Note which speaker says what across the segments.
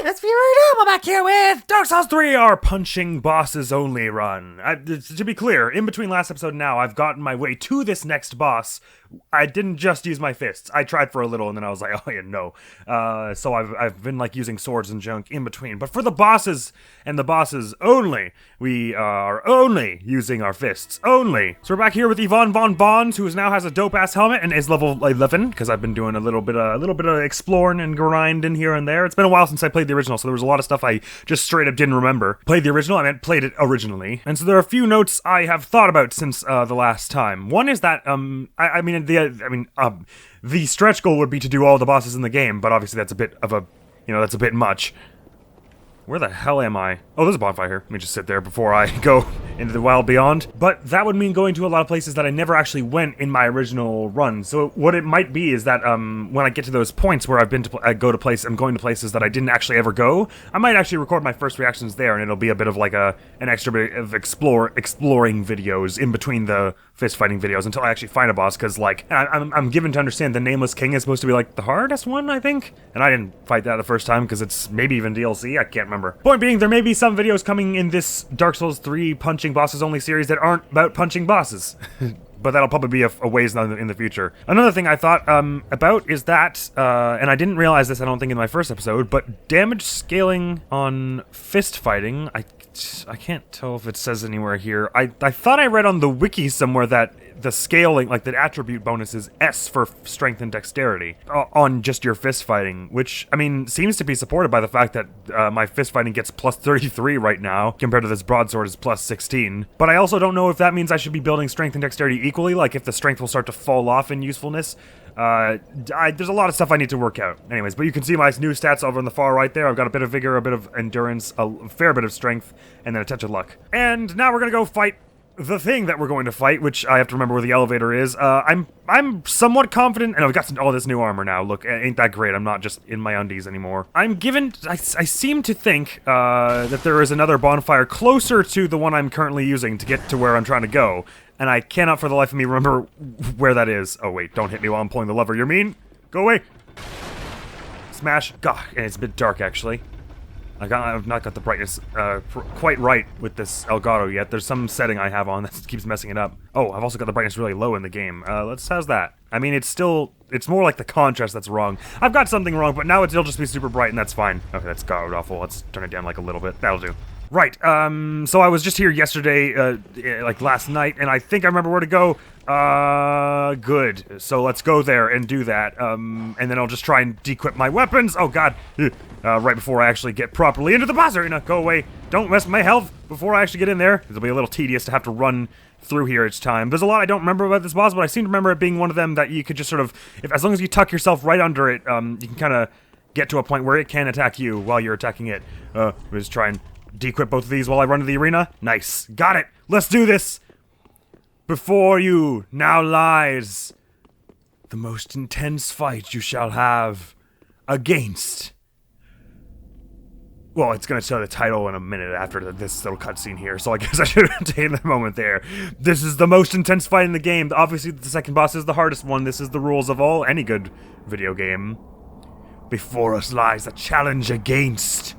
Speaker 1: It's right now. I'm back here with Dark Souls 3, our punching bosses only run. To be clear, in between last episode and now, I've gotten my way to this next boss. I didn't just use my fists. I tried for a little and then I was like, oh yeah, no. So I've been like using swords and junk in between. But for the bosses and the bosses only, we are only using our fists only. So we're back here with Yvonne Von Bonds, who now has a dope ass helmet and is level 11 because I've been doing a little bit of exploring and grinding here and there. It's been a while since I played the original, so there was a lot of stuff I just straight up didn't remember. Played the original, I meant played it originally. And so there are a few notes I have thought about since the last time. One is that the stretch goal would be to do all the bosses in the game, but obviously that's a bit of a, that's a bit much. Where the hell am I? Oh, there's a bonfire here. Let me just sit there before I go into the wild beyond. But that would mean going to a lot of places that I never actually went in my original run. So what it might be is that when I get to those points where I've been to, I'm going to places that I didn't actually ever go, I might actually record my first reactions there, and it'll be a bit of like an extra bit of exploring videos in between the fist fighting videos until I actually find a boss. Because like I'm given to understand the Nameless King is supposed to be like the hardest one, I think, and I didn't fight that the first time because it's maybe even DLC. I can't remember. Point being, there may be some videos coming in this Dark Souls 3 punching bosses only series that aren't about punching bosses. But that'll probably be a ways in the future. Another thing I thought about is that, and I didn't realize this I don't think in my first episode, but damage scaling on fist fighting, I can't tell if it says anywhere here. I thought I read on the wiki somewhere that the scaling, like the attribute bonus is S for strength and dexterity on just your fist fighting, which, I mean, seems to be supported by the fact that my fist fighting gets plus 33 right now, compared to this broadsword is plus 16. But I also don't know if that means I should be building strength and dexterity equally, like if the strength will start to fall off in usefulness. There's a lot of stuff I need to work out. Anyways, but you can see my new stats over on the far right there. I've got a bit of vigor, a bit of endurance, a fair bit of strength, and then a touch of luck. And now we're gonna go fight the thing that we're going to fight, which I have to remember where the elevator is. I'm somewhat confident, and I've got all this new armor now. Look, ain't that great? I'm not just in my undies anymore. I seem to think that there is another bonfire closer to the one I'm currently using to get to where I'm trying to go, and I cannot for the life of me remember where that is. Oh wait, don't hit me while I'm pulling the lever. You're mean? Go away. Smash. God, and it's a bit dark actually. I've not got the brightness quite right with this Elgato yet. There's some setting I have on that keeps messing it up. Oh, I've also got the brightness really low in the game. How's that? I mean, it's more like the contrast that's wrong. I've got something wrong, but now it'll just be super bright, and that's fine. Okay, that's god awful. Let's turn it down like a little bit. That'll do. Right, so I was just here yesterday, like last night, and I think I remember where to go. Good. So let's go there and do that, and then I'll just try and de-equip my weapons. Oh god. Right before I actually get properly into the boss arena. Go away. Don't mess with my health before I actually get in there. It'll be a little tedious to have to run through here each time. There's a lot I don't remember about this boss, but I seem to remember it being one of them that you could just sort of, as long as you tuck yourself right under it, you can kind of get to a point where it can attack you while you're attacking it. We'll just try and de-equip both of these while I run to the arena. Nice. Got it. Let's do this. Before you now lies the most intense fight you shall have against... Well, it's going to show the title in a minute after this little cutscene here, so I guess I should have taken the moment there. This is the most intense fight in the game. Obviously, the second boss is the hardest one. This is the rules of any good video game. Before us lies a challenge against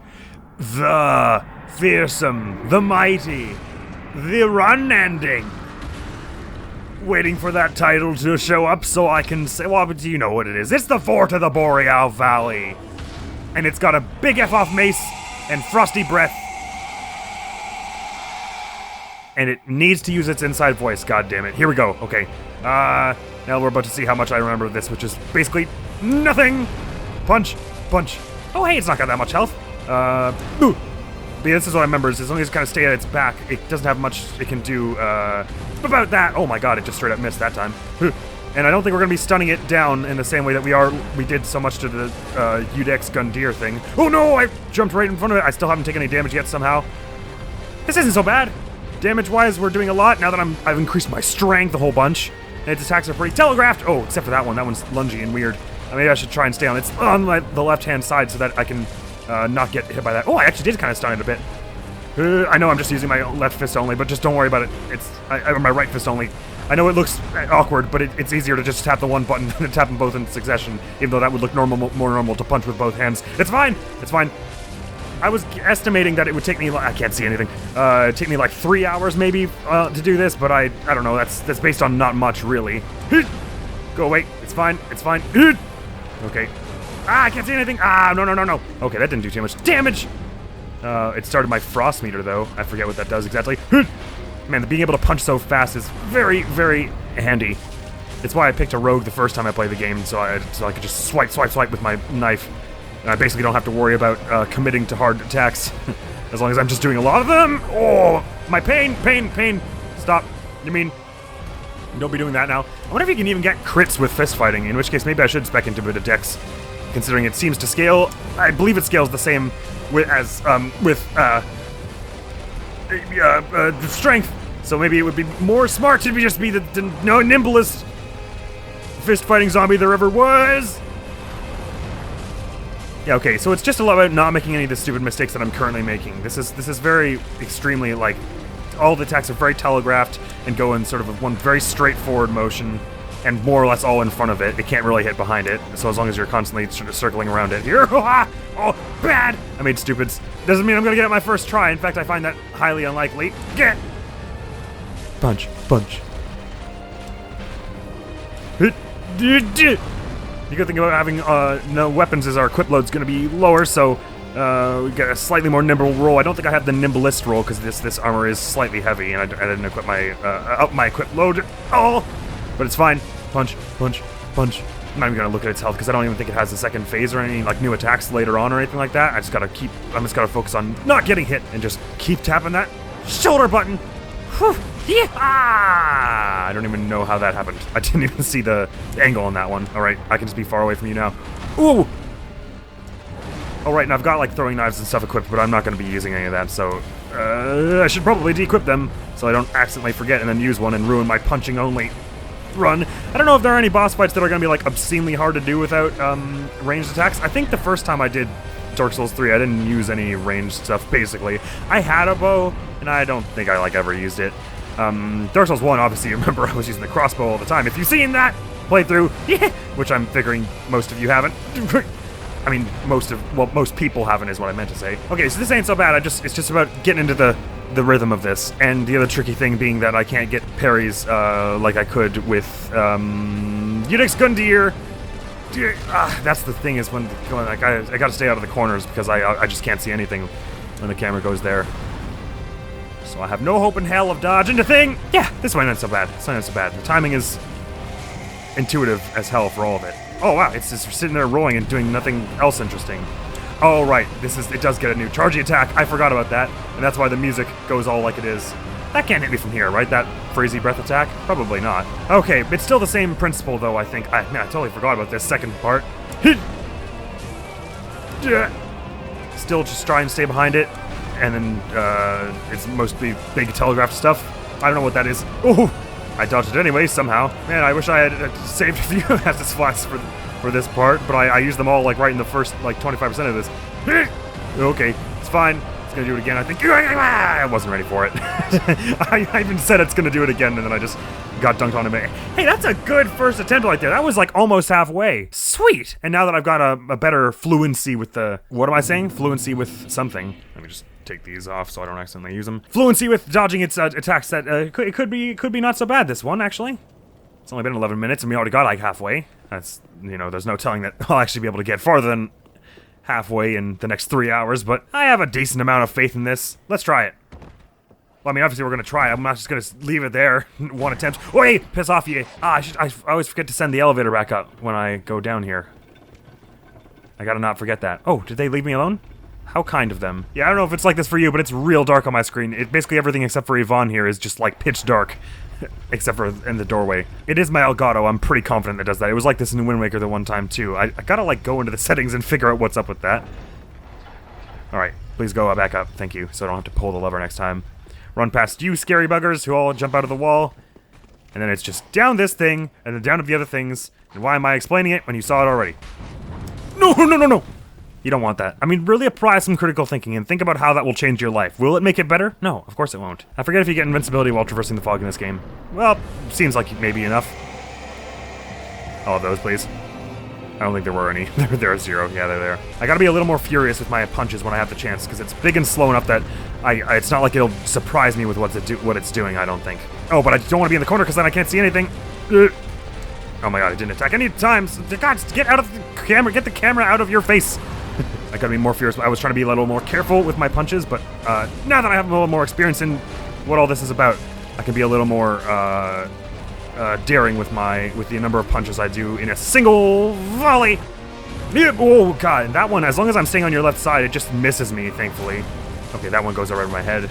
Speaker 1: the fearsome, the mighty, the unending. Waiting for that title to show up so I can say, well, do you know what it is? It's the Vordt of the Boreal Valley. And it's got a big F-off mace and frosty breath. And it needs to use its inside voice, god damn it. Here we go, okay. Now we're about to see how much I remember of this, which is basically nothing. Punch, punch. Oh, hey, it's not got that much health. Ooh. But yeah, this is what I remember, is as long as it kind of stay at its back, it doesn't have much it can do, about that. Oh my god, it just straight up missed that time. And I don't think we're going to be stunning it down in the same way that we did so much to the Udex Gundyr thing. Oh no, I jumped right in front of it. I still haven't taken any damage yet somehow. This isn't so bad. Damage-wise, we're doing a lot now that I've increased my strength a whole bunch. And its attacks are pretty telegraphed. Oh, except for that one. That one's lungy and weird. Maybe I should try and stay on. It's on the left-hand side so that I can not get hit by that. Oh, I actually did kind of stun it a bit. I know I'm just using my left fist only, but just don't worry about it. It's my right fist only. I know it looks awkward, but it's easier to just tap the one button than to tap them both in succession, even though that would look more normal to punch with both hands. It's fine! It's fine. I was estimating that it would take me, I can't see anything, take me like 3 hours maybe to do this, but I don't know, that's based on not much really. Go away, it's fine, it's fine. Okay. I can't see anything. No. Okay, that didn't do too much damage. It started my frost meter though. I forget what that does exactly. Man, being able to punch so fast is very, very handy. It's why I picked a rogue the first time I played the game, so I could just swipe with my knife. And I basically don't have to worry about committing to hard attacks, as long as I'm just doing a lot of them. Oh, my pain. Stop. You mean? Don't be doing that now. I wonder if you can even get crits with fist fighting, in which case maybe I should spec into a bit of dex, considering it seems to scale. I believe it scales the same with strength. So maybe it would be more smart to just be the nimblest fist fighting zombie there ever was. Yeah, okay, so it's just a lot about not making any of the stupid mistakes that I'm currently making. This is very extremely, like, all the attacks are very telegraphed and go in sort of one very straightforward motion and more or less all in front of it. It can't really hit behind it, so as long as you're constantly sort of circling around it. Here, oh, bad! I made stupids. Doesn't mean I'm gonna get it my first try. In fact, I find that highly unlikely. Get! Punch. The good thing about having no weapons is our equip load's going to be lower, so we get a slightly more nimble roll. I don't think I have the nimblest roll because this armor is slightly heavy, and I didn't equip my up my equip load at all. But it's fine. Punch. I'm not even gonna look at its health because I don't even think it has a second phase or any like new attacks later on or anything like that. I'm just gotta focus on not getting hit and just keep tapping that shoulder button. Whew. Yeah! I don't even know how that happened. I didn't even see the angle on that one. Alright, I can just be far away from you now. Ooh! Alright, and I've got like throwing knives and stuff equipped, but I'm not going to be using any of that, so I should probably de-equip them so I don't accidentally forget and then use one and ruin my punching only run. I don't know if there are any boss fights that are going to be like obscenely hard to do without ranged attacks. I think the first time I did Dark Souls 3, I didn't use any ranged stuff, basically. I had a bow, and I don't think I like ever used it. Dark Souls 1, obviously, remember I was using the crossbow all the time. If you've seen that playthrough, yeah, which I'm figuring most of you haven't. I mean, most people haven't is what I meant to say. Okay, so this ain't so bad. It's just about getting into the rhythm of this. And the other tricky thing being that I can't get parries like I could with Unix Gundyr. That's the thing is when like I gotta stay out of the corners because I just can't see anything when the camera goes there. So I have no hope in hell of dodging the thing. Yeah, this one isn't so bad. It's not so bad. The timing is intuitive as hell for all of it. Oh wow, it's just sitting there rolling and doing nothing else interesting. Oh right, it does get a new chargey attack. I forgot about that, and that's why the music goes all like it is. That can't hit me from here, right? That crazy breath attack? Probably not. Okay, it's still the same principle though, I think. I totally forgot about this second part. Still just try and stay behind it. And then it's mostly big telegraph stuff. I don't know what that is. Oh, I dodged it anyway somehow. Man, I wish I had saved a few Estus flats for this part, but I used them all like right in the first like 25% of this. Okay, it's fine. It's gonna do it again. I think I wasn't ready for it. I even said it's gonna do it again, and then I just got dunked on him. Hey, that's a good first attempt right there. That was like almost halfway. Sweet. And now that I've got a better fluency with the what am I saying? Fluency with something. Let me just take these off so I don't accidentally use them. Fluency with dodging its attacks. That it could be not so bad. This one actually. It's only been 11 minutes and we already got like halfway. That's there's no telling that I'll actually be able to get farther than halfway in the next 3 hours. But I have a decent amount of faith in this. Let's try it. Well, I mean, obviously we're gonna try. I'm not just gonna leave it there. One attempt. Wait, piss off you! I always forget to send the elevator back up when I go down here. I gotta not forget that. Oh, did they leave me alone? How kind of them. Yeah, I don't know if it's like this for you, but it's real dark on my screen. Basically everything except for Yvonne here is just like pitch dark. Except for in the doorway. It is my Elgato, I'm pretty confident it does that. It was like this in Wind Waker the one time too. I gotta like go into the settings and figure out what's up with that. Alright, please go back up, thank you, so I don't have to pull the lever next time. Run past you scary buggers who all jump out of the wall. And then it's just down this thing, and then down to the other things. And why am I explaining it when you saw it already? No! You don't want that. I mean, really apply some critical thinking and think about how that will change your life. Will it make it better? No, of course it won't. I forget if you get invincibility while traversing the fog in this game. Well, seems like maybe enough. All of those, please. I don't think there were any. There are 0. Yeah, they're there. I gotta be a little more furious with my punches when I have the chance, because it's big and slow enough that it's not like it'll surprise me with what it's doing, I don't think. Oh, but I don't want to be in the corner, because then I can't see anything. Oh my god, it didn't attack any times. God, get out of the camera. Get the camera out of your face. I gotta be more furious. I was trying to be a little more careful with my punches, but now that I have a little more experience in what all this is about, I can be a little more daring with the number of punches I do in a single volley. Oh god, and that one, as long as I'm staying on your left side, it just misses me, thankfully. Okay, that one goes right over my head.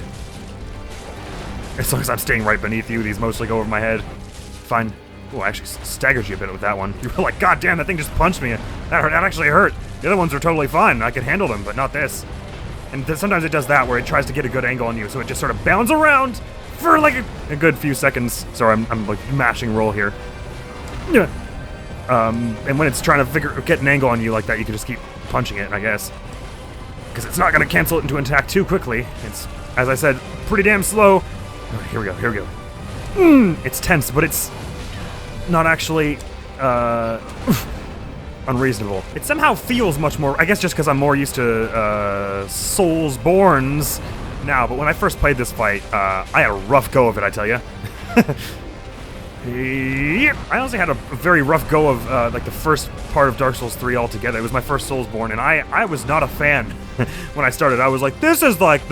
Speaker 1: As long as I'm staying right beneath you, these mostly go over my head. Fine. Oh, I actually staggered you a bit with that one. You were like, god damn, that thing just punched me. That hurt. That actually hurt. The other ones are totally fine. I could handle them, but not this. And sometimes it does that, where it tries to get a good angle on you, so it just sort of bounds around for like a good few seconds. Sorry, I'm like mashing roll here. And when it's trying to get an angle on you like that, you can just keep punching it, I guess. Because it's not going to cancel it into an attack too quickly. It's, as I said, pretty damn slow. Oh, here we go. It's tense, but it's not actually unreasonable. It somehow feels much more, I guess just because I'm more used to Soulsborns now, but when I first played this fight, I had a rough go of it, I tell you. I honestly had a very rough go of like the first part of Dark Souls 3 altogether. It was my first Soulsborne, and I was not a fan when I started. I was like, this is like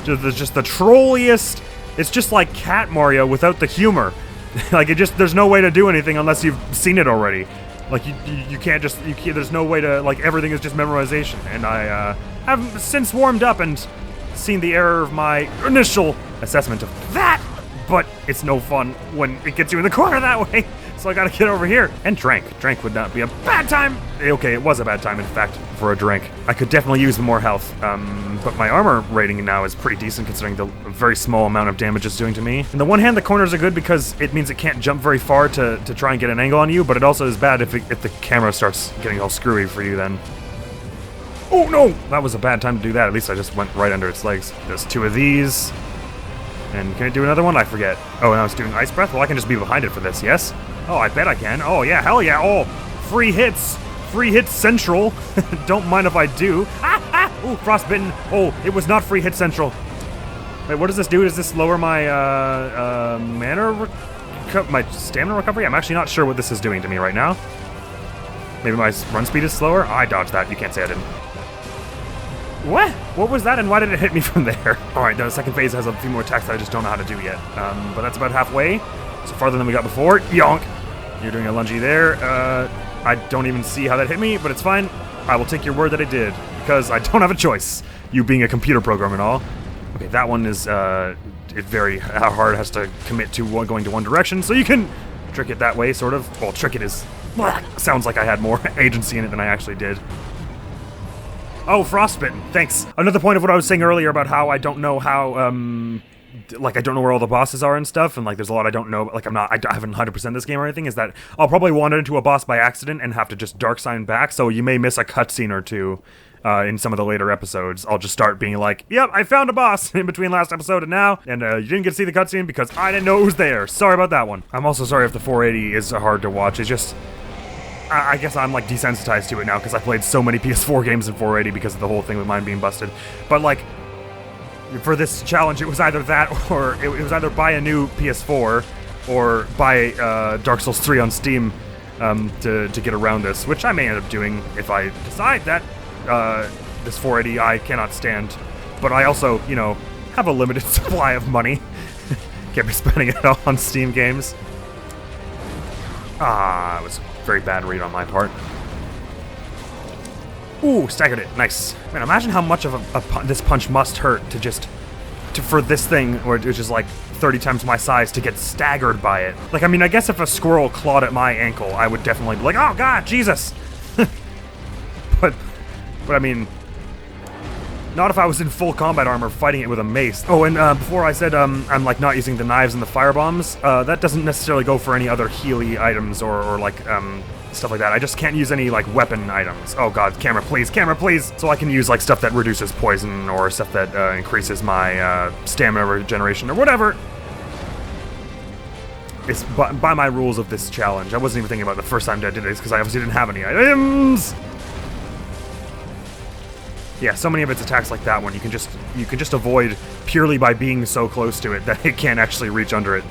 Speaker 1: just the trolliest. It's just like Cat Mario without the humor. Like, there's no way to do anything unless you've seen it already. Like, you can't there's no way to, like, everything is just memorization. And I have since warmed up and seen the error of my initial assessment of that, but it's no fun when it gets you in the corner that way. So I gotta get over here. And drank. Drank would not be a bad time. Okay, it was a bad time, in fact, for a drink. I could definitely use more health, but my armor rating now is pretty decent considering the very small amount of damage it's doing to me. On the one hand, the corners are good because it means it can't jump very far to try and get an angle on you, but it also is bad if the camera starts getting all screwy for you then. Oh no! That was a bad time to do that. At least I just went right under its legs. There's 2 of these. And can I do another one? I forget. Oh, and I was doing Ice Breath? Well, I can just be behind it for this, yes? Oh, I bet I can. Oh, yeah, hell yeah. Oh, free hits. Free hits central. Don't mind if I do. Ooh, frostbitten. Oh, it was not free hit central. Wait, what does this do? Does this lower my my stamina recovery? I'm actually not sure what this is doing to me right now. Maybe my run speed is slower? I dodged that. You can't say I didn't. What? What was that, and why did it hit me from there? Alright, the second phase has a few more attacks that I just don't know how to do yet. But that's about halfway. So farther than we got before. Yonk! You're doing a lungy there. I don't even see how that hit me, but it's fine. I will take your word that it did, because I don't have a choice. You being a computer program and all. Okay, that one is very hard. It has to commit to going to one direction, so you can trick it that way, sort of. Well, trick it is... sounds like I had more agency in it than I actually did. Oh, frostbitten. Thanks. Another point of what I was saying earlier about how I don't know how, like, I don't know where all the bosses are and stuff, and, like, there's a lot I don't know, like, I haven't 100% this game or anything, is that I'll probably wander into a boss by accident and have to just dark sign back, so you may miss a cutscene or two in some of the later episodes. I'll just start being like, yep, I found a boss in between last episode and now, and you didn't get to see the cutscene because I didn't know it was there. Sorry about that one. I'm also sorry if the 480 is hard to watch. It's just... I guess I'm, like, desensitized to it now because I played so many PS4 games in 480 because of the whole thing with mine being busted. But, like, for this challenge, it was either that or it was either buy a new PS4 or buy Dark Souls 3 on Steam to get around this, which I may end up doing if I decide that this 480 I cannot stand. But I also, you know, have a limited supply of money. Can't be spending it all on Steam games. It was a very bad read on my part. Ooh, staggered it. Nice. Man, imagine how much of this punch must hurt for this thing, where it's just like 30 times my size, to get staggered by it. Like, I mean, I guess if a squirrel clawed at my ankle, I would definitely be like, oh god, Jesus! But I mean, not if I was in full combat armor fighting it with a mace. Oh, and before I said I'm like not using the knives and the fire bombs, that doesn't necessarily go for any other Healy items or like stuff like that. I just can't use any like weapon items. Oh god, camera please! So I can use like stuff that reduces poison or stuff that increases my stamina regeneration or whatever. It's by my rules of this challenge. I wasn't even thinking about it the first time I did this because I obviously didn't have any items. Yeah, so many of its attacks like that one you can just avoid purely by being so close to it that it can't actually reach under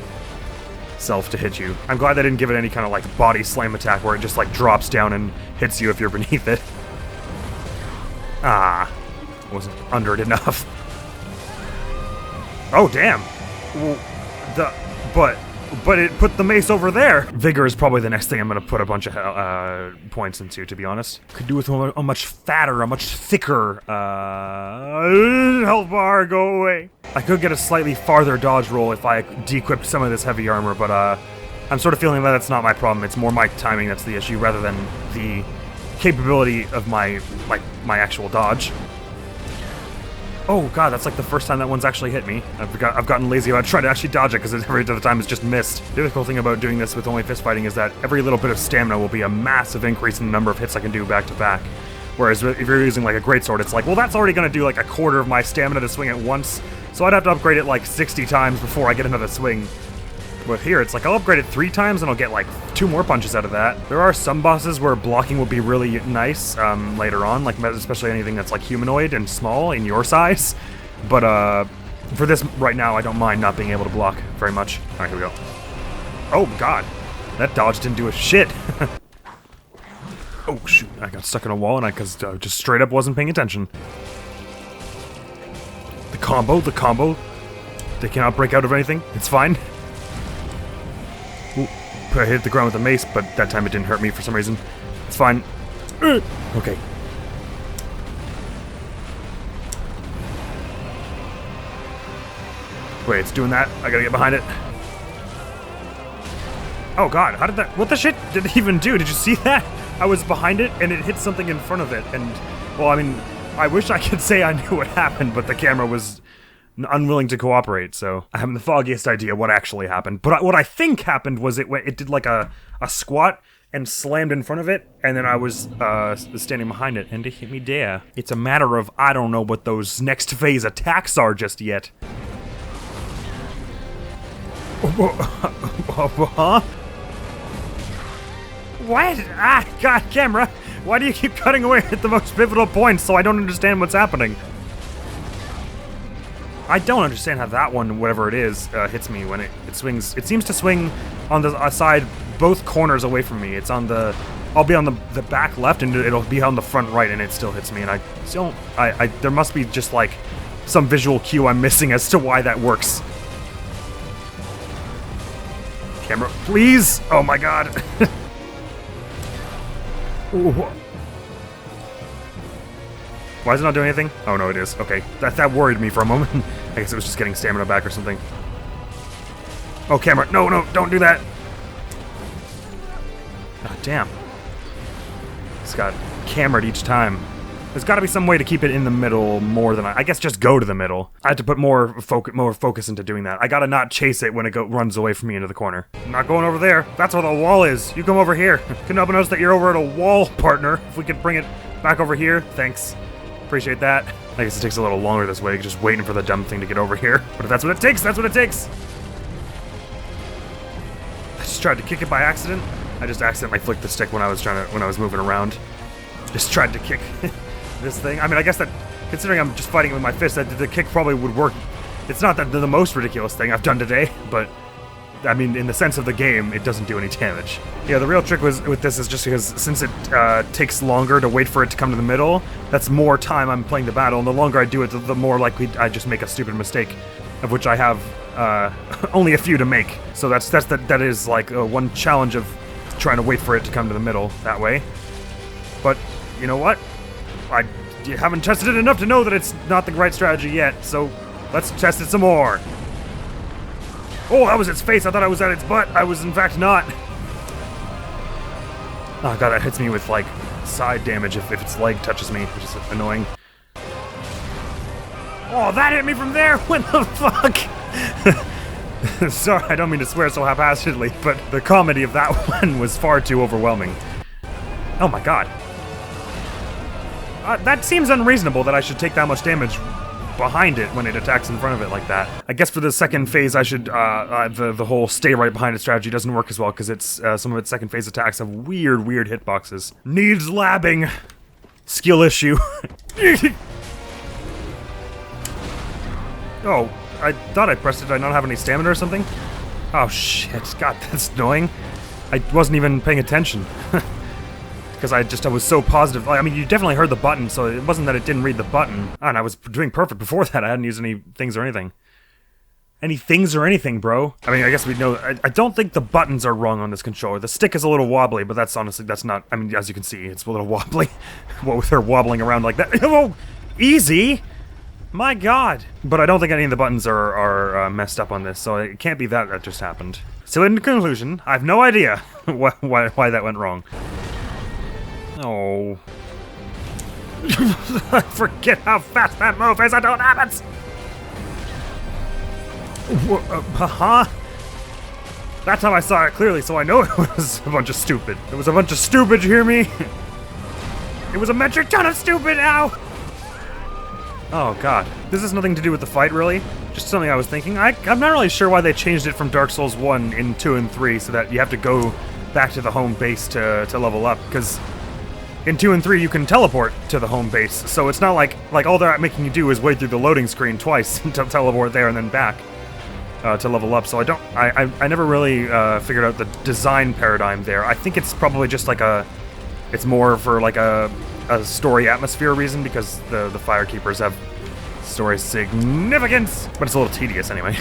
Speaker 1: itself to hit you. I'm glad they didn't give it any kind of like body slam attack where it just like drops down and hits you if you're beneath it. Ah, wasn't under it enough. Oh damn! But it put the mace over there. Vigor is probably the next thing I'm gonna put a bunch of points into, to be honest. Could do with a much fatter, a much thicker health bar. Go away. I could get a slightly farther dodge roll if I de-equipped some of this heavy armor, but I'm sort of feeling that that's not my problem. It's more my timing that's the issue, rather than the capability of my actual dodge. Oh god, that's like the first time that one's actually hit me. I've gotten lazy about trying to actually dodge it because every other time it's just missed. The other cool thing about doing this with only fist fighting is that every little bit of stamina will be a massive increase in the number of hits I can do back to back. Whereas if you're using like a greatsword, it's like, well, that's already going to do like a quarter of my stamina to swing at once, so I'd have to upgrade it like 60 times before I get another swing. But here, it's like I'll upgrade it 3 times and I'll get like 2 more punches out of that. There are some bosses where blocking will be really nice later on, like especially anything that's like humanoid and small in your size. But for this right now, I don't mind not being able to block very much. All right, here we go. Oh god, that dodge didn't do a shit. Oh shoot, I got stuck in a wall and I just straight up wasn't paying attention. The combo. They cannot break out of anything. It's fine. Ooh, I hit the ground with a mace, but that time it didn't hurt me for some reason. It's fine. Okay. Wait, it's doing that? I gotta get behind it. Oh god, how did that... What the shit did it even do? Did you see that? I was behind it, and it hit something in front of it, and... Well, I mean, I wish I could say I knew what happened, but the camera was unwilling to cooperate, so I haven't the foggiest idea what actually happened. But what I think happened was it did like a squat and slammed in front of it, and then I was standing behind it, and it hit me there. It's a matter of I don't know what those next phase attacks are just yet. Huh? What? Ah, god, camera! Why do you keep cutting away at the most pivotal points so I don't understand what's happening? I don't understand how that one, whatever it is, hits me when it swings. It seems to swing on the side, both corners away from me. It's on the... I'll be on the back left, and it'll be on the front right, and it still hits me, and I still... there must be just, like, some visual cue I'm missing as to why that works. Camera, please! Oh my god! Ooh. Why is it not doing anything? Oh no, it is. Okay, that worried me for a moment. I guess it was just getting stamina back or something. Oh, camera, no, don't do that! God damn. It's got cambered each time. There's got to be some way to keep it in the middle more than I guess just go to the middle. I had to put more focus into doing that. I gotta not chase it when it runs away from me into the corner. I'm not going over there. That's where the wall is. You come over here. Couldn't help but notice that you're over at a wall, partner. If we could bring it back over here, thanks. Appreciate that. I guess it takes a little longer this way, just waiting for the dumb thing to get over here. But if that's what it takes, that's what it takes. I just tried to kick it by accident. I just accidentally flicked the stick when I was moving around. Just tried to kick this thing. I mean, I guess that, considering I'm just fighting it with my fist, that the kick probably would work. It's not the most ridiculous thing I've done today, but I mean, in the sense of the game, it doesn't do any damage. Yeah, the real trick with this is just because since it takes longer to wait for it to come to the middle, that's more time I'm playing the battle, and the longer I do it, the more likely I just make a stupid mistake, of which I have only a few to make. So that is like one challenge of trying to wait for it to come to the middle that way. But you know what? You haven't tested it enough to know that it's not the right strategy yet, so let's test it some more. Oh, that was its face. I thought I was at its butt. I was, in fact, not. Oh, god, that hits me with, like, side damage if its leg touches me, which is annoying. Oh, that hit me from there? What the fuck? Sorry, I don't mean to swear so haphazardly, but the comedy of that one was far too overwhelming. Oh my god. That seems unreasonable that I should take that much damage behind it when it attacks in front of it like that. I guess for the second phase I should, the whole stay right behind it strategy doesn't work as well because it's, some of its second phase attacks have weird hitboxes. Needs labbing. Skill issue. Oh, I thought I pressed it. Did I not have any stamina or something? Oh shit, God, that's annoying. I wasn't even paying attention. Because I was so positive. I mean, you definitely heard the button, so it wasn't that it didn't read the button. And I was doing perfect before that. I hadn't used any things or anything. Any things or anything, bro. I mean, I guess we know. I don't think the buttons are wrong on this controller. The stick is a little wobbly, but that's honestly, that's not, I mean, as you can see, it's a little wobbly. What with her wobbling around like that. Oh, easy! My God. But I don't think any of the buttons are messed up on this, so it can't be that just happened. So in conclusion, I have no idea why that went wrong. Oh. I forget how fast that move is, I don't have it! Huh? That time I saw it clearly, so I know it was a bunch of stupid. It was a bunch of stupid, you hear me? It was a metric ton of stupid, ow! Oh god. This has nothing to do with the fight, really. Just something I was thinking. I'm not really sure why they changed it from Dark Souls 1 in 2 and 3 so that you have to go back to the home base to level up, because in 2 and 3 you can teleport to the home base, so it's not like all they're making you do is wait through the loading screen twice to teleport there and then back to level up. So I never really figured out the design paradigm there. I think it's probably just like it's more for like a story atmosphere reason, because the Firekeepers have story significance, but it's a little tedious anyway.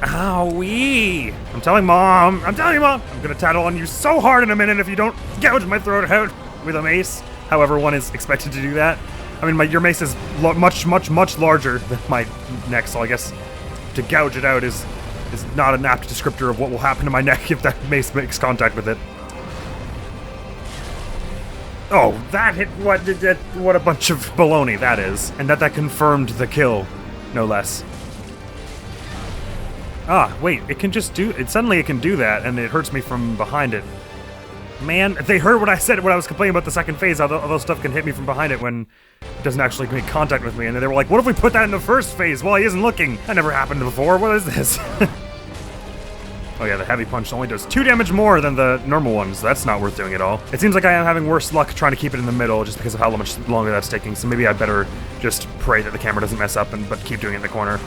Speaker 1: Owie! I'm telling Mom! I'm telling you, Mom! I'm gonna tattle on you so hard in a minute if you don't gouge my throat out with a mace. However one is expected to do that. I mean, your mace is much larger than my neck, so I guess to gouge it out is not an apt descriptor of what will happen to my neck if that mace makes contact with it. Oh, that hit, what a bunch of baloney that is. And that confirmed the kill, no less. Ah, wait, it can just do, suddenly it can do that, and it hurts me from behind it. Man, they heard what I said when I was complaining about the second phase, how those stuff can hit me from behind it when it doesn't actually make contact with me, and they were like, what if we put that in the first phase while he isn't looking? That never happened before, what is this? Oh yeah, the heavy punch only does 2 damage more than the normal ones. That's not worth doing at all. It seems like I am having worse luck trying to keep it in the middle just because of how much longer that's taking, so maybe I'd better just pray that the camera doesn't mess up but keep doing it in the corner.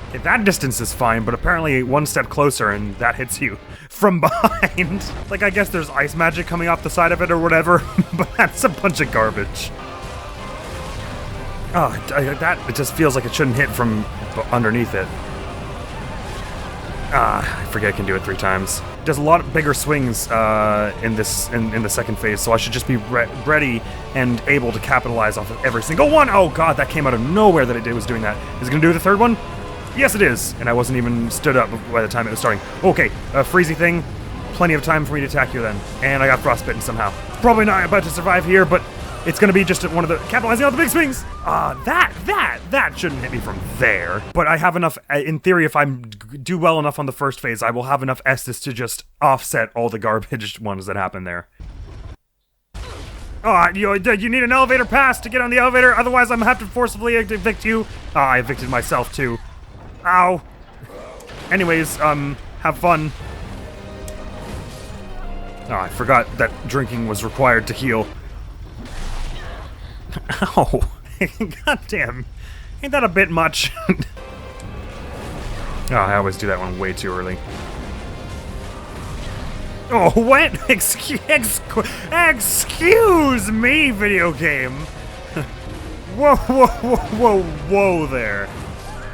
Speaker 1: Okay, that distance is fine, but apparently one step closer and that hits you from behind. Like, I guess there's ice magic coming off the side of it or whatever, but that's a bunch of garbage. Oh, it just feels like it shouldn't hit from underneath it. I forget I can do it 3 times. It does a lot bigger swings in the second phase, so I should just be ready and able to capitalize off of every single one. Oh god, that came out of nowhere that it was doing that. Is it gonna do the third one? Yes, it is. And I wasn't even stood up by the time it was starting. Okay, a freezy thing. Plenty of time for me to attack you then. And I got frostbitten somehow. Probably not about to survive here, but it's gonna be just one of the capitalizing on the big swings. That shouldn't hit me from there. But I have enough, in theory, if I do well enough on the first phase, I will have enough Estus to just offset all the garbage ones that happen there. Oh, you need an elevator pass to get on the elevator, otherwise I'm gonna have to forcibly evict you. I evicted myself too. Ow. Anyways, have fun. Oh, I forgot that drinking was required to heal. Ow. God damn. Ain't that a bit much? Oh, I always do that one way too early. Oh, what? Excuse me, video game. Whoa there.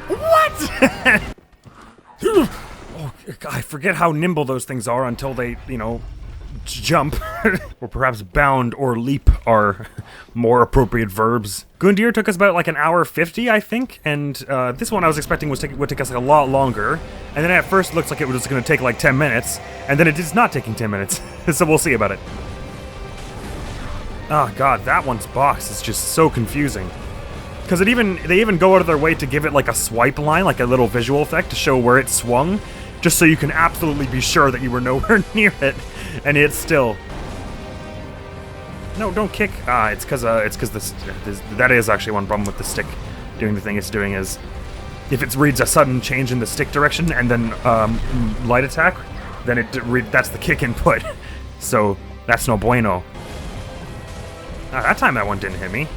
Speaker 1: What? Oh, I forget how nimble those things are until they, you know, jump. Or perhaps bound or leap are more appropriate verbs. Gundyr took us about like 1:50, I think, and this one I was expecting would take us like a lot longer, and then at first it looks like it was going to take like 10 minutes, and then it is not taking 10 minutes, so we'll see about it. Oh god, that one's box is just so confusing. Because they even go out of their way to give it like a swipe line, like a little visual effect to show where it swung, just so you can absolutely be sure that you were nowhere near it, and it's still... No, don't kick. It's because this that is actually one problem with the stick doing the thing it's doing is if it reads a sudden change in the stick direction and then light attack, then that's the kick input. So that's no bueno. That time that one didn't hit me.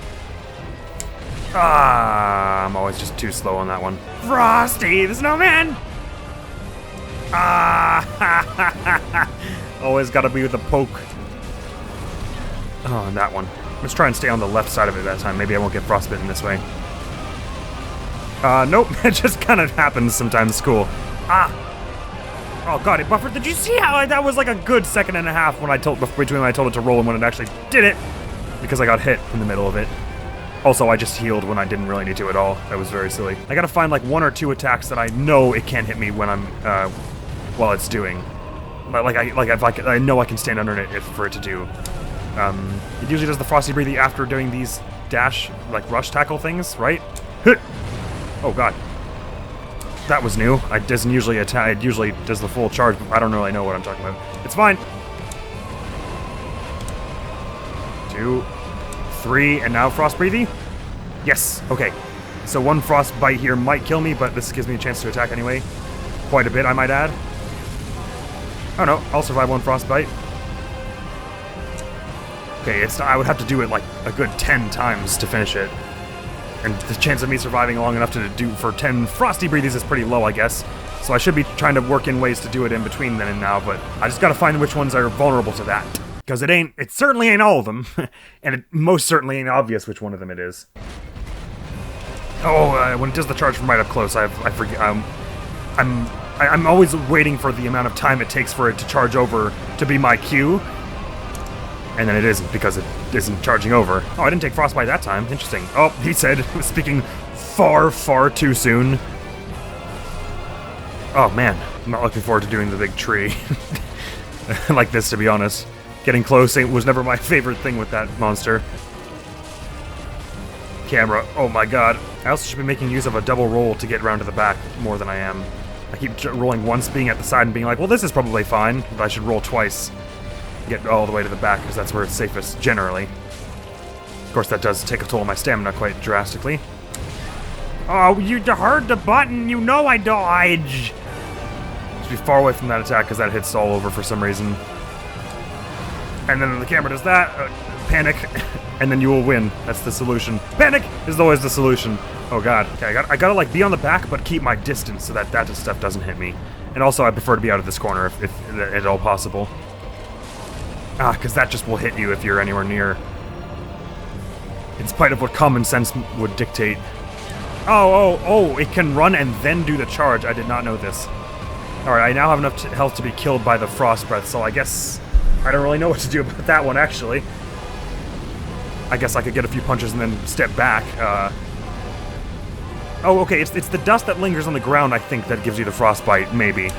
Speaker 1: I'm always just too slow on that one. Frosty the Snowman! Always gotta be with the poke. Oh, and that one. Let's try and stay on the left side of it that time. Maybe I won't get frostbitten this way. Nope. It just kind of happens sometimes. It's cool. Oh god, it buffered. Did you see how that was like a good second and a half when between when I told it to roll and when it actually did it? Because I got hit in the middle of it. Also, I just healed when I didn't really need to at all. That was very silly. I gotta find like 1 or 2 attacks that I know it can't hit me when I'm, while it's doing. I know I can stand under it for it to do. It usually does the frosty breathing after doing these dash, like rush tackle things, right? Oh god. That was new. It doesn't usually attack, it usually does the full charge, but I don't really know what I'm talking about. It's fine. 2, 3, and now frost breathing? Yes, okay. So 1 frost bite here might kill me, but this gives me a chance to attack anyway. Quite a bit, I might add. Oh no, I'll survive 1 frost bite. Okay, I would have to do it like a good 10 times to finish it. And the chance of me surviving long enough to do for 10 frosty breathies is pretty low, I guess. So I should be trying to work in ways to do it in between then and now, but I just gotta find which ones are vulnerable to that. Because it certainly ain't all of them. And it most certainly ain't obvious which one of them it is. Oh, when it does the charge from right up close, I forget, I'm always waiting for the amount of time it takes for it to charge over to be my cue. And then it isn't because it isn't charging over. Oh, I didn't take frostbite that time. Interesting. Oh, he said, speaking far, far too soon. Oh man, I'm not looking forward to doing the big tree. Like this, to be honest. Getting close was never my favorite thing with that monster. Camera, oh my god. I also should be making use of a double roll to get around to the back more than I am. I keep rolling once, being at the side and being like, well, this is probably fine, but I should roll twice. Get all the way to the back, because that's where it's safest, generally. Of course, that does take a toll on my stamina quite drastically. Oh, you heard the button! You know I dodge! Just be far away from that attack, because that hits all over for some reason. And then the camera does that, panic, and then you will win. That's the solution. Panic is always the solution. Oh god. Okay, I gotta like be on the back, but keep my distance so that stuff doesn't hit me. And also, I prefer to be out of this corner if at all possible. Because that just will hit you if you're anywhere near. In spite of what common sense would dictate. Oh, it can run and then do the charge. I did not know this. Alright, I now have enough health to be killed by the frost breath, so I guess I don't really know what to do about that one, actually. I guess I could get a few punches and then step back. Oh, okay, it's the dust that lingers on the ground, I think, that gives you the frostbite, maybe.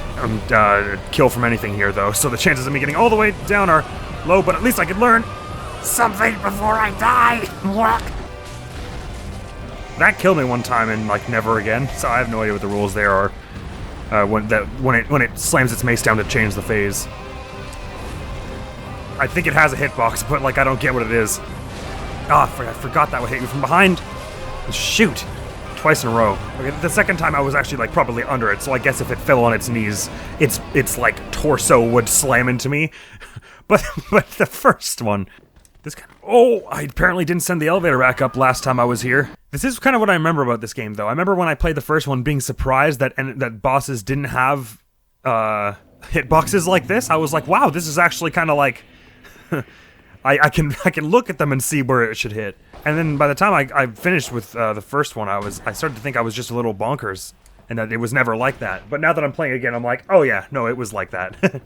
Speaker 1: Kill from anything here, though, so the chances of me getting all the way down are low, but at least I could learn something before I die! That killed me one time and, like, never again, so I have no idea what the rules there are. When it slams its mace down to change the phase. I think it has a hitbox, but, like, I don't get what it is. I forgot that would hit you from behind. Shoot! Twice in a row. Okay, the second time I was actually like probably under it, so I guess if it fell on its knees, its like torso would slam into me. but the first one, I apparently didn't send the elevator back up last time I was here. This is kind of what I remember about this game, though. I remember when I played the first one being surprised that bosses didn't have hitboxes like this. I was like, wow, this is actually kind of like I can look at them and see where it should hit. And then by the time I finished with the first one, I started to think I was just a little bonkers, and that it was never like that. But now that I'm playing again, I'm like, oh yeah, no, it was like that.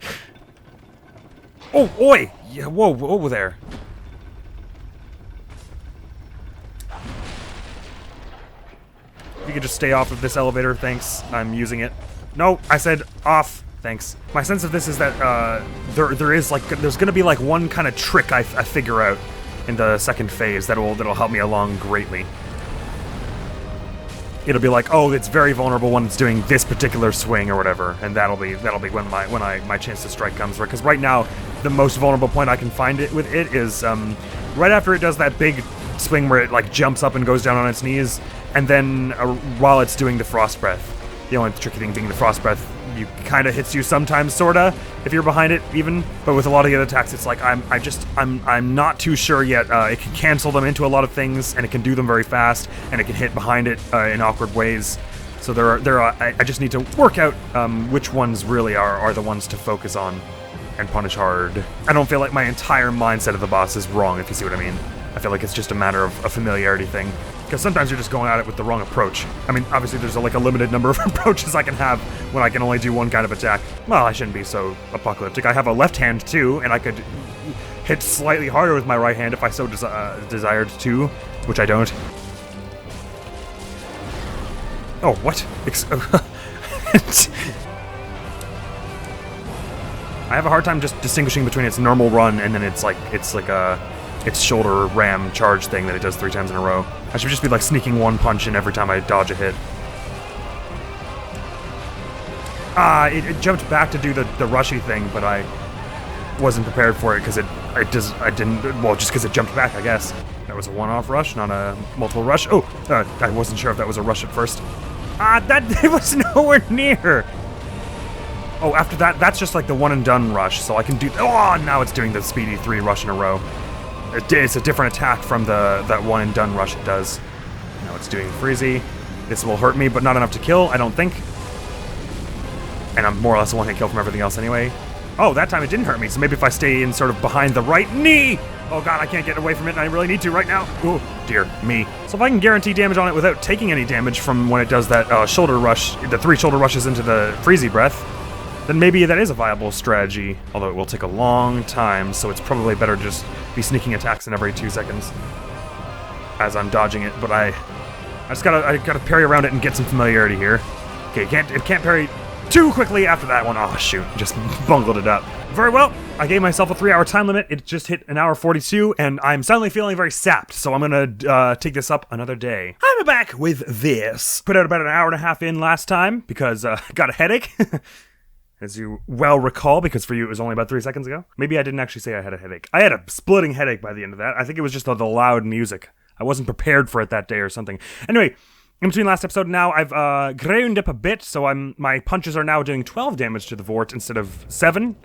Speaker 1: Oh, oi! Yeah, whoa, over there. You could just stay off of this elevator, thanks. I'm using it. No, I said off. Thanks. My sense of this is that there's gonna be like one kind of trick I figure out in the second phase that'll help me along greatly. It'll be like, oh, it's very vulnerable when it's doing this particular swing or whatever, and that'll be when my chance to strike comes. Because right now, the most vulnerable point I can find it with it is right after it does that big swing where it like jumps up and goes down on its knees, and then while it's doing the frost breath. The only tricky thing being the frost breath, you kind of hits you sometimes, sorta, if you're behind it even. But with a lot of the other attacks, it's like I'm not too sure yet. It can cancel them into a lot of things, and it can do them very fast, and it can hit behind it in awkward ways. So I just need to work out which ones really are the ones to focus on and punish hard. I don't feel like my entire mindset of the boss is wrong, if you see what I mean. I feel like it's just a matter of a familiarity thing. Because sometimes you're just going at it with the wrong approach. I mean, obviously there's like a limited number of approaches I can have when I can only do one kind of attack. Well, I shouldn't be so apocalyptic. I have a left hand too, and I could hit slightly harder with my right hand if I so desired to, which I don't. Oh, what? I have a hard time just distinguishing between its normal run and then its shoulder ram charge thing that it does 3 times in a row. I should just be like sneaking one punch in every time I dodge a hit. It jumped back to do the rushy thing, but I wasn't prepared for it because just because it jumped back, I guess. That was a one-off rush, not a multiple rush. Oh, I wasn't sure if that was a rush at first. It was nowhere near. Oh, after that, that's just like the one and done rush, so I can do. Oh, now it's doing the speedy 3 rush in a row. It's a different attack from that one and done rush it does. Now it's doing freezy. This will hurt me, but not enough to kill, I don't think. And I'm more or less a one-hit kill from everything else anyway. Oh, that time it didn't hurt me, so maybe if I stay in sort of behind the right knee. Oh god, I can't get away from it, and I really need to right now. Oh, dear me. So if I can guarantee damage on it without taking any damage from when it does that shoulder rush, the 3 shoulder rushes into the freezy breath, then maybe that is a viable strategy, although it will take a long time, so it's probably better to just be sneaking attacks in every 2 seconds as I'm dodging it, but I gotta parry around it and get some familiarity here. Okay, it can't parry too quickly after that one. Oh shoot, just bungled it up. Very well, I gave myself a 3-hour time limit. It just hit 1 hour 42, and I'm suddenly feeling very sapped, so I'm gonna take this up another day. I'm back with this. Put out about 1.5 hours in last time, because I got a headache. As you well recall, because for you it was only about 3 seconds ago. Maybe I didn't actually say I had a headache. I had a splitting headache by the end of that. I think it was just the loud music. I wasn't prepared for it that day or something. Anyway, in between last episode and now, I've ground up a bit, so my punches are now doing 12 damage to the Vordt instead of 7.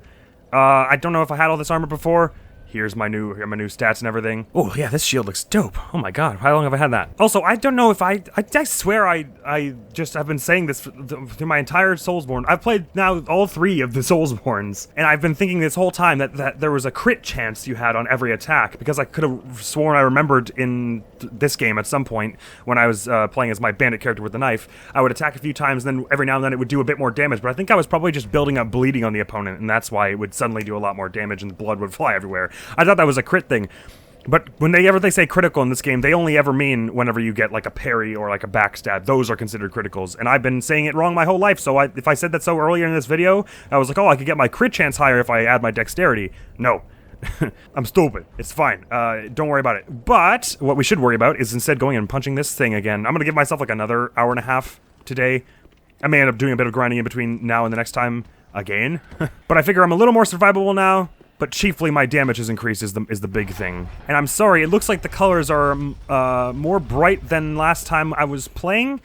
Speaker 1: I don't know if I had all this armor before. Here's my new stats and everything. Oh yeah, this shield looks dope. Oh my god, how long have I had that? Also, I don't know if I swear I just have been saying this through my entire Soulsborne. I've played now all 3 of the Soulsborns, and I've been thinking this whole time that there was a crit chance you had on every attack, because I could have sworn I remembered in this game at some point when I was playing as my bandit character with the knife, I would attack a few times, and then every now and then it would do a bit more damage, but I think I was probably just building up bleeding on the opponent, and that's why it would suddenly do a lot more damage and the blood would fly everywhere. I thought that was a crit thing. But when they say critical in this game, they only ever mean whenever you get like a parry or like a backstab. Those are considered criticals. And I've been saying it wrong my whole life, so if I said that so earlier in this video, I was like, oh, I could get my crit chance higher if I add my dexterity. No. I'm stupid. It's fine. Don't worry about it. But what we should worry about is instead going and punching this thing again. I'm going to give myself like another 1.5 hours today. I may end up doing a bit of grinding in between now and the next time again. But I figure I'm a little more survivable now. But chiefly my damage has increased is the big thing. And I'm sorry, it looks like the colors are more bright than last time I was playing.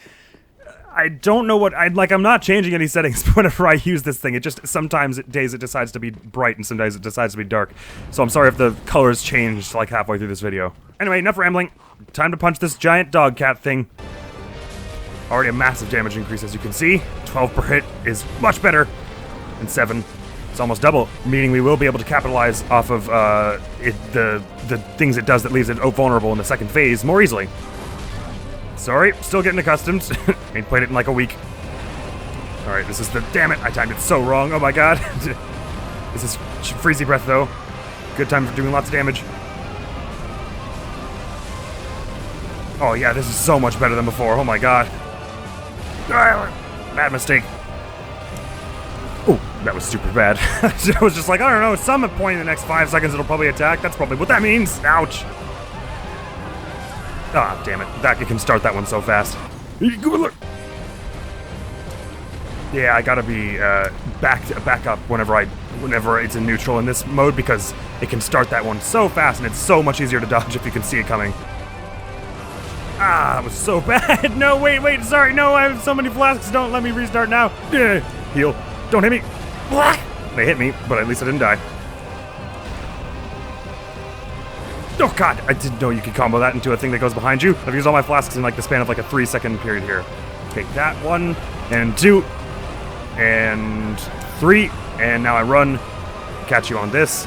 Speaker 1: I don't know what I'm not changing any settings whenever I use this thing. It just sometimes days it decides to be bright and some days it decides to be dark. So I'm sorry if the colors changed like halfway through this video. Anyway, enough rambling. Time to punch this giant dog cat thing. Already a massive damage increase, as you can see. 12 per hit is much better than 7. It's almost double, meaning we will be able to capitalize off of the things it does that leaves it vulnerable in the second phase more easily. Sorry, still getting accustomed. Ain't played it in like a week. Alright, this is damn it, I timed it so wrong, oh my god. This is freezy breath though. Good time for doing lots of damage. Oh yeah, this is so much better than before, oh my god. Bad mistake. Oh, that was super bad. I was just like, I don't know, at some point in the next 5 seconds it'll probably attack. That's probably what that means. Ouch. Ah, damn it. That you can start that one so fast. Look. Yeah, I gotta be back up whenever it's in neutral in this mode, because it can start that one so fast and it's so much easier to dodge if you can see it coming. Ah, that was so bad. No, wait, sorry, no, I have so many flasks. Don't let me restart now. Heal. Don't hit me. They hit me, but at least I didn't die. Oh god, I didn't know you could combo that into a thing that goes behind you. I've used all my flasks in like the span of like a 3-second period here. Take that 1, and 2, and 3, and now I run, catch you on this.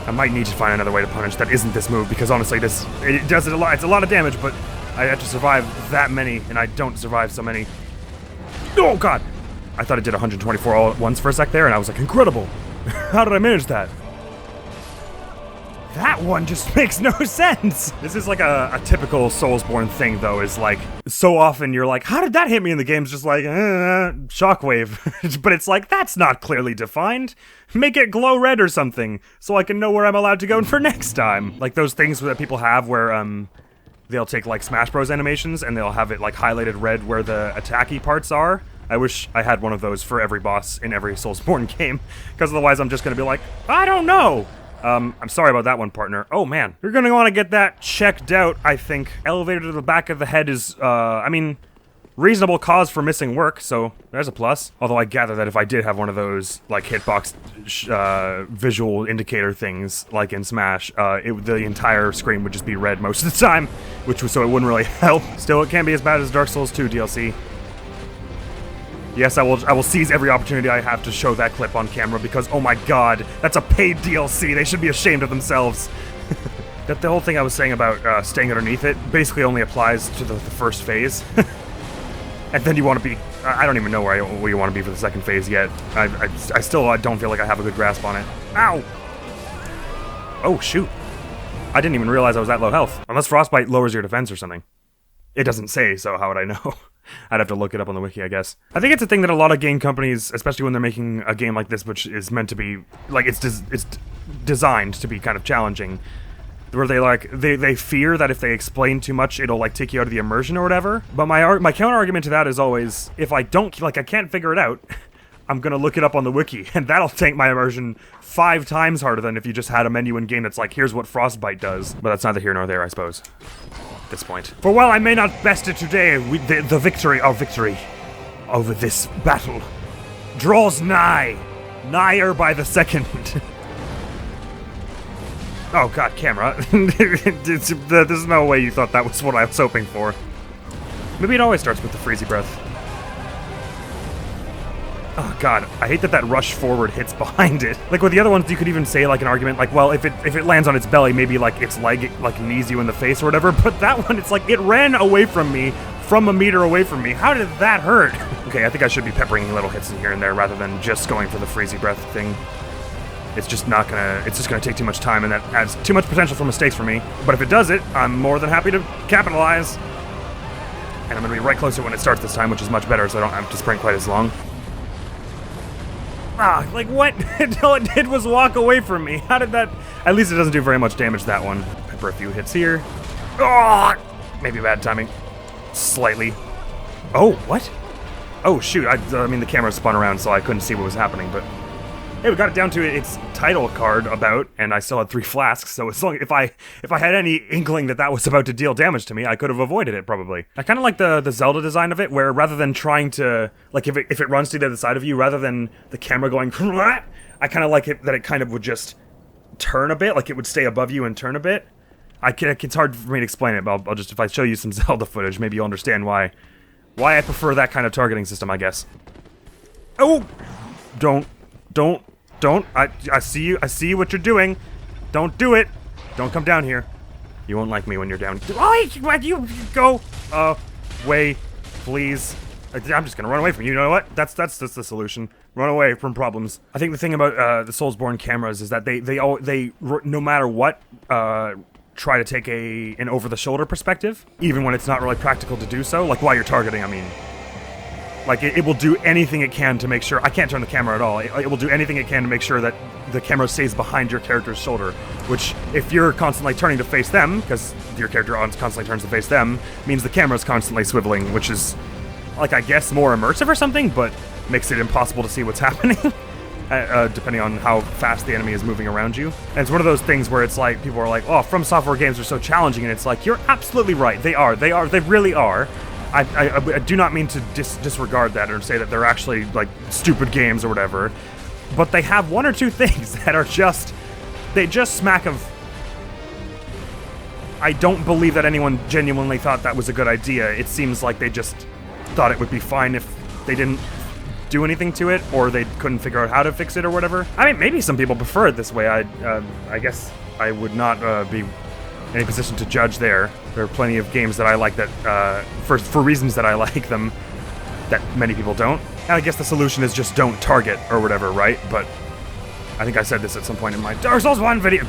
Speaker 1: I might need to find another way to punish that isn't this move, because honestly it does it a lot. It's a lot of damage, but I have to survive that many, and I don't survive so many. Oh god! I thought it did 124 all at once for a sec there, and I was like, incredible! How did I manage that? That one just makes no sense! This is like a typical Soulsborne thing, though, is like, so often you're like, how did that hit me? And the game's just like, shockwave. But it's like, that's not clearly defined. Make it glow red or something, so I can know where I'm allowed to go for next time. Like those things that people have where, they'll take like Smash Bros animations and they'll have it like highlighted red where the attacky parts are. I wish I had one of those for every boss in every Soulsborne game, because otherwise I'm just gonna be like, I don't know! I'm sorry about that one, partner. Oh man, you're gonna want to get that checked out, I think. Elevator to the back of the head is, I mean, reasonable cause for missing work, so there's a plus. Although I gather that if I did have one of those, like, hitbox visual indicator things, like in Smash, the entire screen would just be red most of the time, so it wouldn't really help. Still, it can't be as bad as Dark Souls 2 DLC. Yes, I will seize every opportunity I have to show that clip on camera, because, oh my god, that's a paid DLC. They should be ashamed of themselves. That the whole thing I was saying about staying underneath it basically only applies to the first phase. And then you want to be... I don't even know where you want to be for the second phase yet. I still don't feel like I have a good grasp on it. Ow! Oh, shoot. I didn't even realize I was that low health. Unless Frostbite lowers your defense or something. It doesn't say, so how would I know? I'd have to look it up on the wiki, I guess. I think it's a thing that a lot of game companies, especially when they're making a game like this, which is meant to be, like, it's designed to be kind of challenging, where they fear that if they explain too much, it'll, like, take you out of the immersion or whatever. But my counter-argument to that is always, if I can't figure it out, I'm gonna look it up on the wiki, and that'll take my immersion 5 times harder than if you just had a menu in-game that's like, here's what Frostbite does. But that's neither here nor there, I suppose. At this point. For while I may not best it today, the victory over this battle draws nigher by the second. Oh god, camera. There's no way you thought that was what I was hoping for. Maybe it always starts with the freezy breath. Oh god, I hate that rush forward hits behind it. Like with the other ones, you could even say like an argument like, well, if it lands on its belly, maybe like its leg like knees you in the face or whatever. But that one, it's like it ran away from me, from a meter away from me. How did that hurt? Okay, I think I should be peppering little hits in here and there rather than just going for the freezy breath thing. It's just gonna take too much time, and that adds too much potential for mistakes for me. But if it does it, I'm more than happy to capitalize. And I'm gonna be right closer when it starts this time, which is much better, so I don't have to sprint quite as long. Ah, like what? All it did was walk away from me. How did that... At least it doesn't do very much damage, that one. Pepper a few hits here. Oh, maybe bad timing. Slightly. Oh, what? Oh, shoot. I mean, the camera spun around, so I couldn't see what was happening, but... Hey, we got it down to its title card about, and I still had 3 flasks, so as long if I had any inkling that was about to deal damage to me, I could have avoided it, probably. I kind of like the Zelda design of it, where rather than trying to, like, if it runs to the other side of you, rather than the camera going, I kind of like it that it kind of would just turn a bit, like it would stay above you and turn a bit. It's hard for me to explain it, but I'll just, if I show you some Zelda footage, maybe you'll understand why I prefer that kind of targeting system, I guess. Oh! Don't. I see you. I see what you're doing. Don't do it. Don't come down here. You won't like me when you're down. Oh, you go away, please. I'm just gonna run away from you. You know what? That's the solution. Run away from problems. I think the thing about the Soulsborne cameras is that they no matter what try to take an over-the-shoulder perspective, even when it's not really practical to do so. Like while you're targeting, I mean. Like, it will do anything it can to make sure... I can't turn the camera at all. It will do anything it can to make sure that the camera stays behind your character's shoulder. Which, if you're constantly turning to face them, because your character constantly turns to face them, means the camera's constantly swiveling, which is like, I guess more immersive or something, but makes it impossible to see what's happening. Depending on how fast the enemy is moving around you. And it's one of those things where it's like, people are like, oh, From Software games are so challenging, and it's like, you're absolutely right, they really are. I do not mean to disregard that or say that they're actually, like, stupid games or whatever, but they have one or two things that are just, they just smack of, I don't believe that anyone genuinely thought that was a good idea. It seems like they just thought it would be fine if they didn't do anything to it, or they couldn't figure out how to fix it or whatever. I mean, maybe some people prefer it this way. I guess I would not be in any position to judge there. There are plenty of games that I like that, for reasons that I like them, that many people don't. And I guess the solution is just don't target or whatever, right? But I think I said this at some point in my Dark Souls 1 video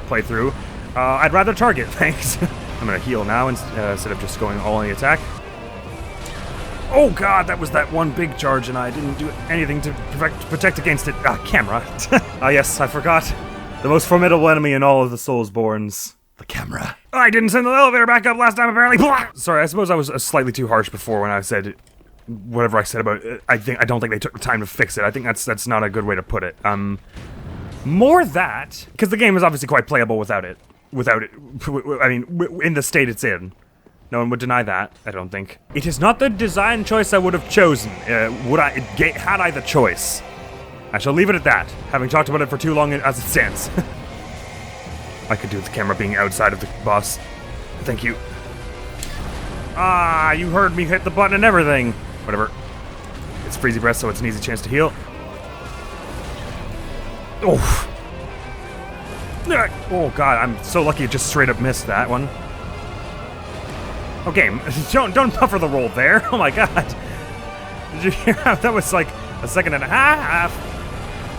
Speaker 1: playthrough. I'd rather target, thanks. I'm gonna heal now instead of just going all in the attack. Oh god, that was that one big charge and I didn't do anything to protect against it. Camera. Yes, I forgot. The most formidable enemy in all of the Soulsborns. The camera. I didn't send the elevator back up last time, apparently. Sorry, I suppose I was slightly too harsh before when I said whatever I said about it. I don't think they took the time to fix it. I think that's not a good way to put it. More that, because the game is obviously quite playable without it. I mean, in the state it's in. No one would deny that, I don't think. It is not the design choice I would have chosen, had I the choice. I shall leave it at that, having talked about it for too long as it stands. I could do with the camera being outside of the boss. Thank you. You heard me hit the button and everything. Whatever. It's Freezy Breath, so it's an easy chance to heal. Oh. Oh god, I'm so lucky it just straight up missed that one. Okay, don't buffer the roll there. Oh my god. Did you hear how that was like a second and a half?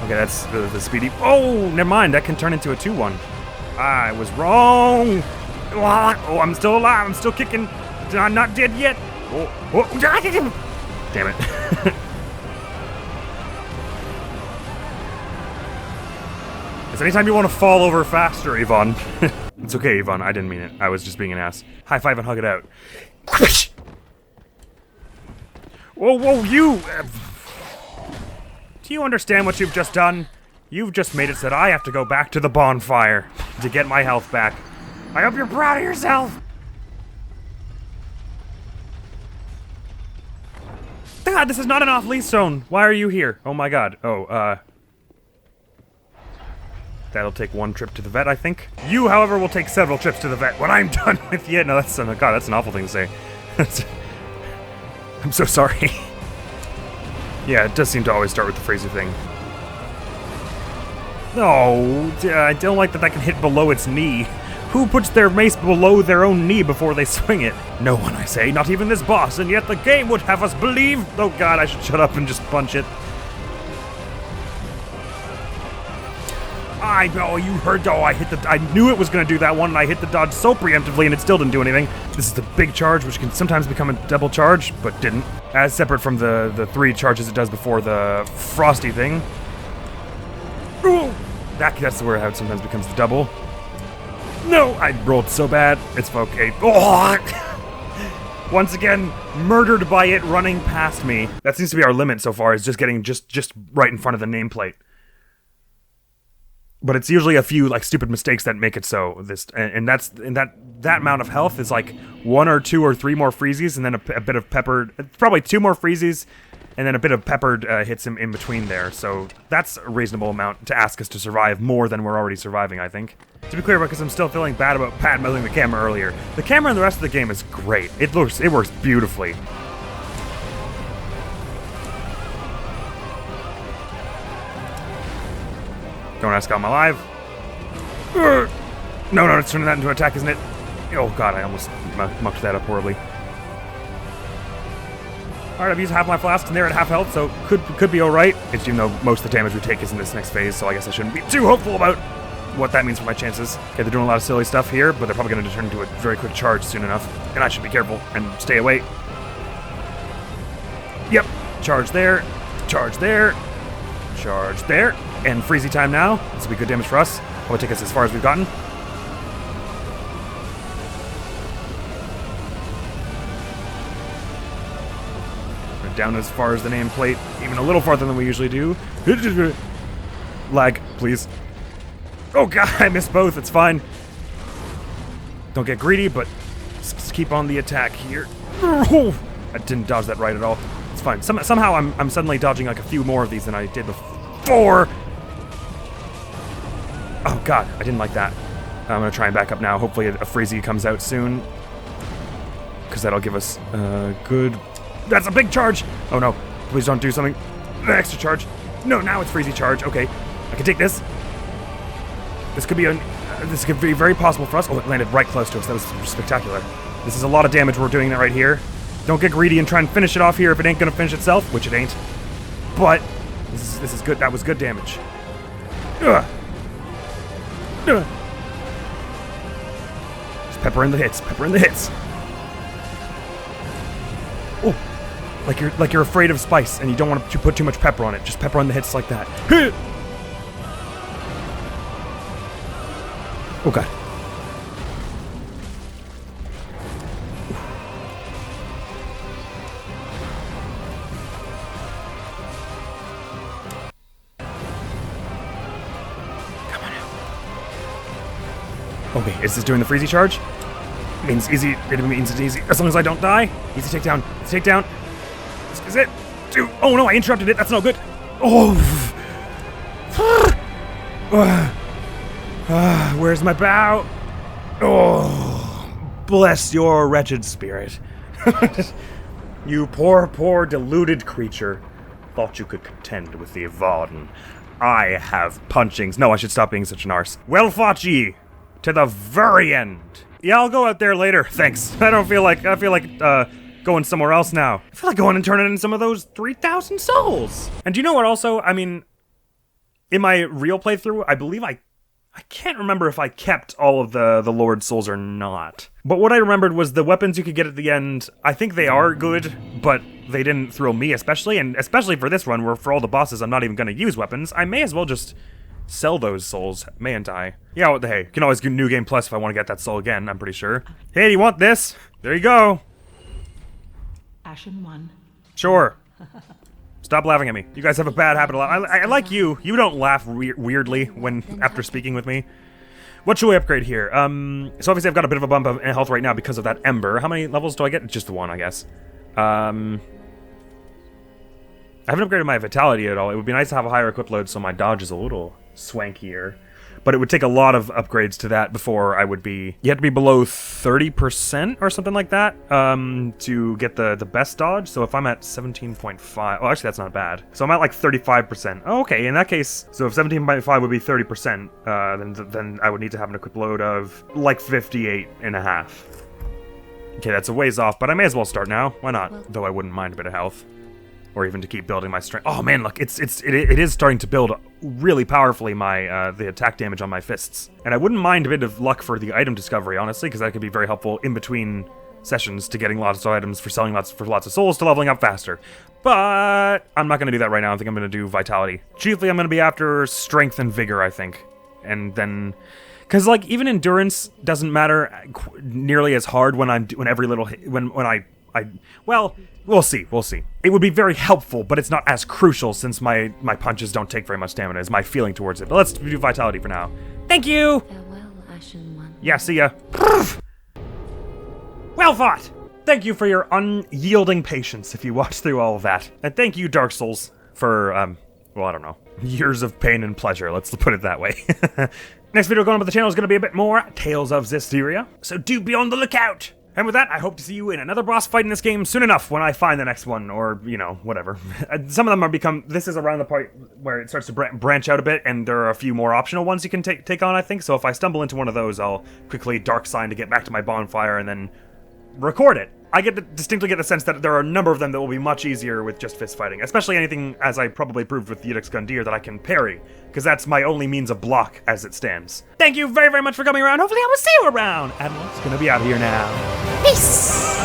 Speaker 1: Okay, that's the speedy. Oh, never mind. That can turn into a 2-1. I was wrong. Oh, I'm still alive. I'm still kicking. I'm not dead yet. Oh. Damn it. It's anytime you want to fall over faster, Yvonne. It's okay, Yvonne. I didn't mean it. I was just being an ass. High five and hug it out. Whoa, you! Do you understand what you've just done? You've just made it so that I have to go back to the bonfire to get my health back. I hope you're proud of yourself! God, this is not an off-lease zone. Why are you here? Oh my god. That'll take one trip to the vet, I think. You, however, will take several trips to the vet when I'm done with you. No, that's an awful thing to say. I'm so sorry. Yeah, it does seem to always start with the Fraser thing. No, I don't like that can hit below its knee. Who puts their mace below their own knee before they swing it? No one, I say, not even this boss, and yet the game would have us believe. Oh god, I should shut up and just punch it. I know, you heard, I knew it was going to do that one, and I hit the dodge so preemptively, and it still didn't do anything. This is the big charge, which can sometimes become a double charge, but didn't. As separate from the 3 charges it does before the frosty thing. Ooh! That's where it sometimes becomes the double. No! I rolled so bad. It's okay. Oh! Once again, murdered by it running past me. That seems to be our limit so far, is just getting just right in front of the nameplate. But it's usually a few like stupid mistakes that make it so. That amount of health is like 1 or 2 or 3 more freezies, and then a bit of peppered, probably 2 more freezies, and then a bit of peppered hits him in between there. So that's a reasonable amount to ask us to survive more than we're already surviving, I think. To be clear, because I'm still feeling bad about Pat muzzling the camera earlier. The camera in the rest of the game is great. It works beautifully. Don't ask how I'm alive. No, it's turning that into an attack, isn't it? Oh god, I almost mucked that up horribly. Alright, I've used half my flask and they're at half health, so could be alright. It's even though most of the damage we take is in this next phase, so I guess I shouldn't be too hopeful about what that means for my chances. Okay, they're doing a lot of silly stuff here, but they're probably going to turn into a very quick charge soon enough, and I should be careful and stay away. Yep, charge there, charge there, charge there. And freezy time now. This will be good damage for us. Probably take us as far as we've gotten. down as far as the nameplate, even a little farther than we usually do. Lag, please. Oh god, I missed both, it's fine. Don't get greedy, but just keep on the attack here. I didn't dodge that right at all. It's fine. Somehow I'm suddenly dodging like a few more of these than I did before. Oh god, I didn't like that. I'm gonna try and back up now. Hopefully a freezy comes out soon, because that'll give us a good... That's a big charge! Oh no, please don't do something. An extra charge. No, now it's freezy charge. Okay, I can take this. This could be very possible for us. Oh, it landed right close to us. That was spectacular. This is a lot of damage we're doing that right here. Don't get greedy and try and finish it off here if it ain't gonna finish itself, which it ain't. But this is good. That was good damage. Ugh. Ugh. Just pepper in the hits. Pepper in the hits. Oh, like you're afraid of spice and you don't want to put too much pepper on it. Just pepper on the hits like that. Oh god. Okay, is this doing the freezy charge? It means easy. It means it's easy. As long as I don't die. Easy takedown. Easy takedown. This is it. Dude. Oh no, I interrupted it. That's no good. Oh. Where's my bow? Oh. Bless your wretched spirit. You poor, poor, deluded creature. Thought you could contend with the Vordt. I have punchings. No, I should stop being such an arse. Well fought ye. To the very end. Yeah, I'll go out there later. Thanks. I feel like going somewhere else now. I feel like going and turning in some of those 3,000 souls. And do you know what also? I mean, in my real playthrough, I believe I can't remember if I kept all of the Lord souls or not. But what I remembered was the weapons you could get at the end. I think they are good, but they didn't thrill me especially. And especially for this run where for all the bosses I'm not even going to use weapons. I may as well just sell those souls, mayn't I? Yeah, what the hey. Can always do New Game Plus if I want to get that soul again, I'm pretty sure. Hey, do you want this? There you go.
Speaker 2: Ashen 1.
Speaker 1: Sure. Stop laughing at me. You guys have a bad habit of laughing. I like you. You don't laugh weirdly when after speaking with me. What should we upgrade here? So obviously I've got a bit of a bump in health right now because of that ember. How many levels do I get? Just the one, I guess. I haven't upgraded my vitality at all. It would be nice to have a higher equip load so my dodge is a little swankier. But it would take a lot of upgrades to that before I would be... You have to be below 30% or something like that to get the best dodge. So if I'm at 17.5... Oh, actually, that's not bad. So I'm at like 35%. Oh, okay, in that case... So if 17.5 would be 30%, then I would need to have an equip load of like 58.5. Okay, that's a ways off, but I may as well start now. Why not? Though I wouldn't mind a bit of health. Or even to keep building my strength. Oh man, look, it is starting to build really powerfully my the attack damage on my fists. And I wouldn't mind a bit of luck for the item discovery, honestly, because that could be very helpful in between sessions to getting lots of items for selling lots of souls to leveling up faster. But I'm not going to do that right now. I think I'm going to do vitality. Chiefly, I'm going to be after strength and vigor, I think. And then... Because, like, even endurance doesn't matter nearly as hard when every little... Well, we'll see. It would be very helpful, but it's not as crucial since my punches don't take very much damage, is my feeling towards it. But let's do vitality for now. Thank you!
Speaker 3: Farewell, Ashen One.
Speaker 1: Yeah, see ya. Well fought! Thank you for your unyielding patience if you watched through all of that. And thank you, Dark Souls, for, well, I don't know, years of pain and pleasure. Let's put it that way. Next video going up on the channel is going to be a bit more Tales of Zestiria, so do be on the lookout! And with that, I hope to see you in another boss fight in this game soon enough when I find the next one, or, you know, whatever. Some of them this is around the part where it starts to branch out a bit, and there are a few more optional ones you can take on, I think. So if I stumble into one of those, I'll quickly dark sign to get back to my bonfire and then record it. I distinctly get the sense that there are a number of them that will be much easier with just fist fighting, especially anything, as I probably proved with Yudix Gundyr, that I can parry, because that's my only means of block as it stands. Thank you very, very much for coming around. Hopefully I will see you around. Admiral's gonna be out of here now. Peace!